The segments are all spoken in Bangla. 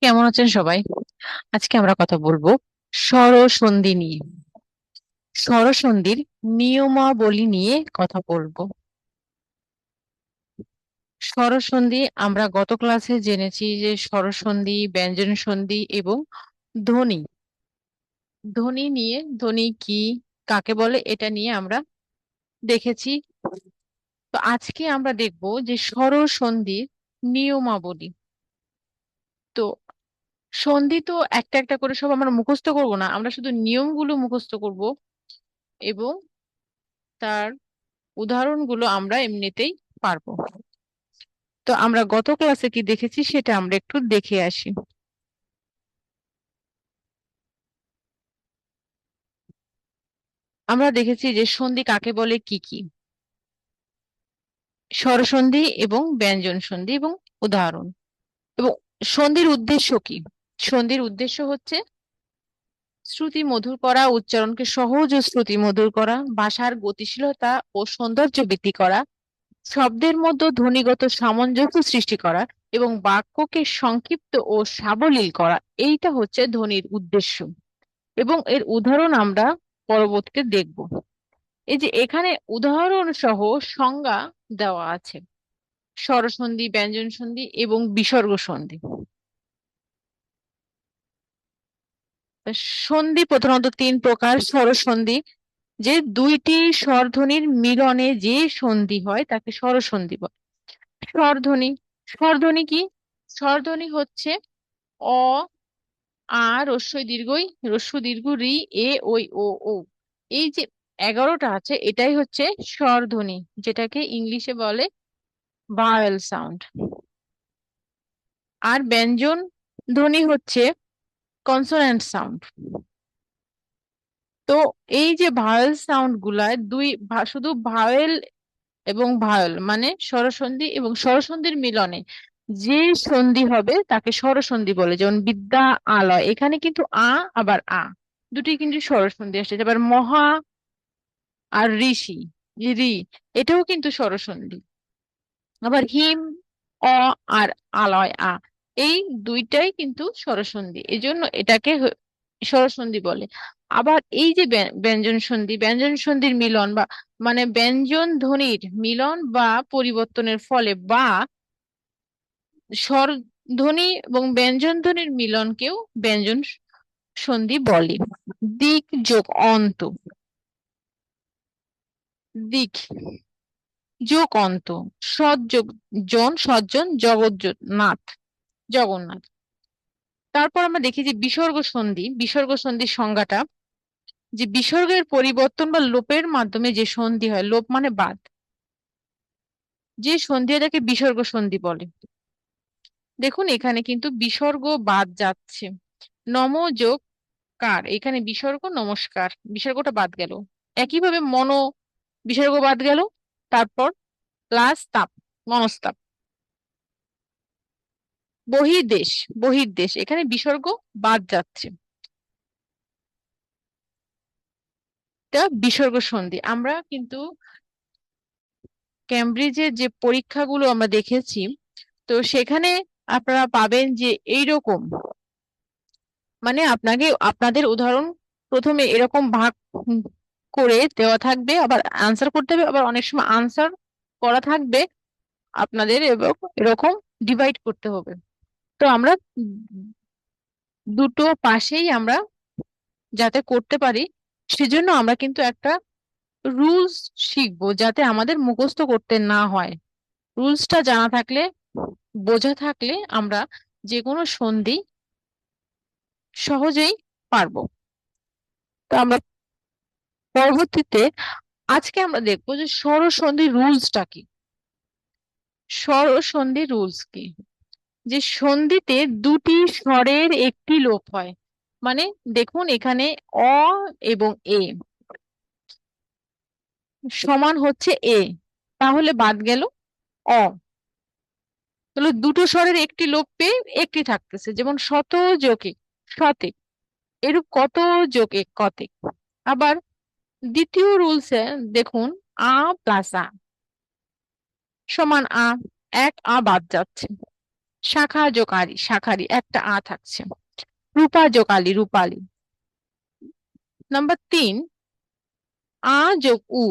কেমন আছেন সবাই? আজকে আমরা কথা বলবো স্বরসন্ধি নিয়ে। স্বরসন্ধির নিয়মাবলী নিয়ে কথা বলবো। স্বরসন্ধি আমরা গত ক্লাসে জেনেছি যে স্বরসন্ধি, ব্যঞ্জন সন্ধি এবং ধ্বনি। ধ্বনি নিয়ে, ধ্বনি কি, কাকে বলে, এটা নিয়ে আমরা দেখেছি। তো আজকে আমরা দেখব যে স্বরসন্ধির নিয়মাবলী। তো সন্ধি তো একটা একটা করে সব আমরা মুখস্থ করব না, আমরা শুধু নিয়মগুলো মুখস্থ করব এবং তার উদাহরণগুলো আমরা এমনিতেই পারবো। তো আমরা গত ক্লাসে কি দেখেছি সেটা আমরা একটু দেখে আসি। আমরা দেখেছি যে সন্ধি কাকে বলে, কি কি স্বরসন্ধি এবং ব্যঞ্জন সন্ধি এবং উদাহরণ, এবং সন্ধির উদ্দেশ্য কি। সন্ধির উদ্দেশ্য হচ্ছে শ্রুতি মধুর করা, উচ্চারণকে সহজ ও শ্রুতি মধুর করা, ভাষার গতিশীলতা ও সৌন্দর্য বৃদ্ধি করা, শব্দের মধ্যে ধ্বনিগত সামঞ্জস্য সৃষ্টি করা এবং বাক্যকে সংক্ষিপ্ত ও সাবলীল করা। এইটা হচ্ছে ধ্বনির উদ্দেশ্য এবং এর উদাহরণ আমরা পরবর্তীতে দেখব। এই যে এখানে উদাহরণ সহ সংজ্ঞা দেওয়া আছে, স্বরসন্ধি, ব্যঞ্জন সন্ধি এবং বিসর্গ সন্ধি। তা সন্ধি প্রধানত তিন প্রকার। স্বরসন্ধি, যে দুইটি স্বরধ্বনির মিলনে যে সন্ধি হয় তাকে স্বরসন্ধি বলে। স্বরধ্বনি, স্বরধ্বনি কি? স্বরধ্বনি হচ্ছে অ, আ, রস্বই দীর্ঘই, রস্য দীর্ঘ, রি, এ, ওই, ও, ও। এই যে 11টা আছে, এটাই হচ্ছে স্বরধ্বনি, যেটাকে ইংলিশে বলে ভাওয়েল সাউন্ড। আর ব্যঞ্জন ধ্বনি হচ্ছে কনসোন্যান্ট সাউন্ড। তো এই যে ভাওয়েল সাউন্ড গুলায় শুধু ভাওয়েল এবং ভাওয়েল মানে স্বরসন্ধি এবং স্বরসন্ধির মিলনে যে সন্ধি হবে তাকে স্বরসন্ধি বলে। যেমন বিদ্যা, আলয়, এখানে কিন্তু আ আবার আ দুটি কিন্তু স্বরসন্ধি আসছে। আবার মহা আর ঋষি, রি, এটাও কিন্তু স্বরসন্ধি। আবার হিম, অ, আর আলয়, আ, এই দুইটাই কিন্তু স্বরসন্ধি, এই জন্য এটাকে স্বরসন্ধি বলে। আবার এই যে ব্যঞ্জন সন্ধি, ব্যঞ্জন সন্ধির মিলন বা মানে ব্যঞ্জন ধ্বনির মিলন বা পরিবর্তনের ফলে বা স্বর ধ্বনি এবং ব্যঞ্জন ধ্বনির মিলনকেও ব্যঞ্জন সন্ধি বলে। দিক যোগ অন্ত, দিক যোগ অন্ত, সৎ যোগ জন, সজ্জন, নাথ, জগন্নাথ। তারপর আমরা দেখি যে বিসর্গ সন্ধি। বিসর্গ সন্ধির সংজ্ঞাটা, যে বিসর্গের পরিবর্তন বা লোপের মাধ্যমে যে সন্ধি হয়, লোপ মানে বাদ, যে সন্ধি হয় তাকে বিসর্গ সন্ধি বলে। দেখুন এখানে কিন্তু বিসর্গ বাদ যাচ্ছে। নম যোগ কার, এখানে বিসর্গ নমস্কার, বিসর্গটা বাদ গেল। একইভাবে বিসর্গ বাদ গেল। তারপর প্লাস তাপ, মনস্তাপ। বহির্দেশ, বহির্দেশ, এখানে বিসর্গ বাদ যাচ্ছে। এটা বিসর্গ সন্ধি। আমরা কিন্তু ক্যামব্রিজের যে পরীক্ষাগুলো আমরা দেখেছি, তো সেখানে আপনারা পাবেন যে এইরকম, মানে আপনাদের উদাহরণ প্রথমে এরকম ভাগ করে দেওয়া থাকবে, আবার আনসার করতে হবে, আবার অনেক সময় আনসার করা থাকবে আপনাদের, এবং এরকম ডিভাইড করতে হবে। তো আমরা দুটো পাশেই আমরা যাতে করতে পারি, সেজন্য আমরা কিন্তু একটা রুলস শিখবো, যাতে আমাদের মুখস্থ করতে না হয়। রুলসটা জানা থাকলে, বোঝা থাকলে আমরা যে কোনো সন্ধি সহজেই পারবো। তো আমরা পরবর্তীতে আজকে আমরা দেখবো যে স্বরসন্ধি রুলসটা কি। স্বরসন্ধি রুলস কি, যে সন্ধিতে দুটি স্বরের একটি লোপ হয়। মানে দেখুন এখানে অ এবং এ সমান হচ্ছে এ, তাহলে বাদ গেল অ। তাহলে দুটো স্বরের একটি লোপ পেয়ে একটি থাকতেছে, যেমন শত যোগে শতে, এরূপ কত যোগে কতে। আবার দ্বিতীয় রুলসে দেখুন, আ প্লাস আ সমান আ, এক আ বাদ যাচ্ছে। শাখা যোগ আরি, শাখারি, একটা আ থাকছে। রূপা যোগ আলী, রূপালী। নাম্বার 3, আ যোগ উ,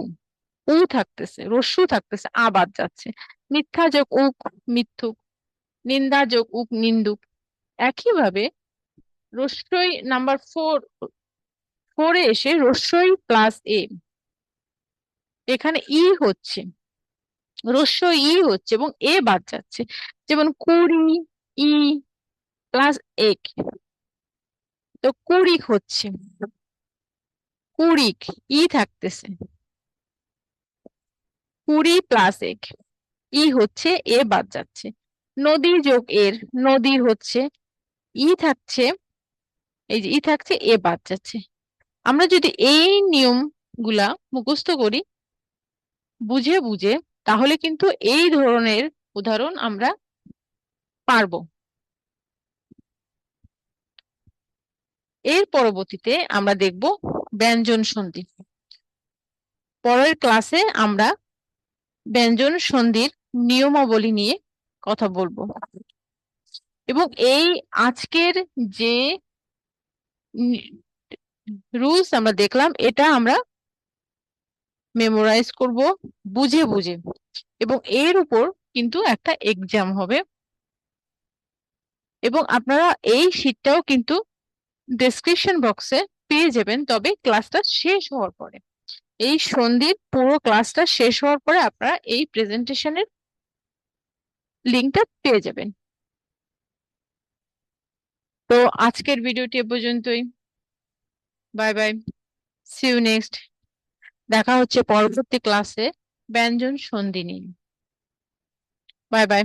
উ থাকতেছে, রস্যু থাকতেছে, আ বাদ যাচ্ছে। মিথ্যা যোগ উক, মিথ্যুক। নিন্দা যোগ উক, নিন্দুক। একইভাবে রস্যই নাম্বার 4 এসে রস্যই প্লাস এ, এখানে ই হচ্ছে, রস্যই ই হচ্ছে এবং এ বাদ যাচ্ছে। যেমন কুড়ি, ই প্লাস এক, তো কুড়িক হচ্ছে, কুড়িক, ই থাকতেছে, কুড়ি প্লাস এক, ই হচ্ছে, এ বাদ যাচ্ছে। নদী যোগ এর, নদীর হচ্ছে, ই থাকছে, এই যে ই থাকছে, এ বাদ যাচ্ছে। আমরা যদি এই নিয়ম গুলা মুখস্থ করি বুঝে বুঝে, তাহলে কিন্তু এই ধরনের উদাহরণ আমরা পারবো। এর পরবর্তীতে আমরা দেখব ব্যঞ্জন সন্ধি। পরের ক্লাসে আমরা ব্যঞ্জন সন্ধির নিয়মাবলী নিয়ে কথা বলবো, এবং এই আজকের যে রুলস আমরা দেখলাম এটা আমরা মেমোরাইজ করব বুঝে বুঝে, এবং এর উপর কিন্তু একটা এক্সাম হবে, এবং আপনারা এই শীটটাও কিন্তু ডেসক্রিপশন বক্সে পেয়ে যাবেন, তবে ক্লাসটা শেষ হওয়ার পরে। এই সন্ধির পুরো ক্লাসটা শেষ হওয়ার পরে আপনারা এই প্রেজেন্টেশনের লিঙ্কটা পেয়ে যাবেন। তো আজকের ভিডিওটি এ পর্যন্তই। Bye bye, see you next. দেখা হচ্ছে পরবর্তী ক্লাসে ব্যঞ্জন সন্ধি নিয়ে। Bye by.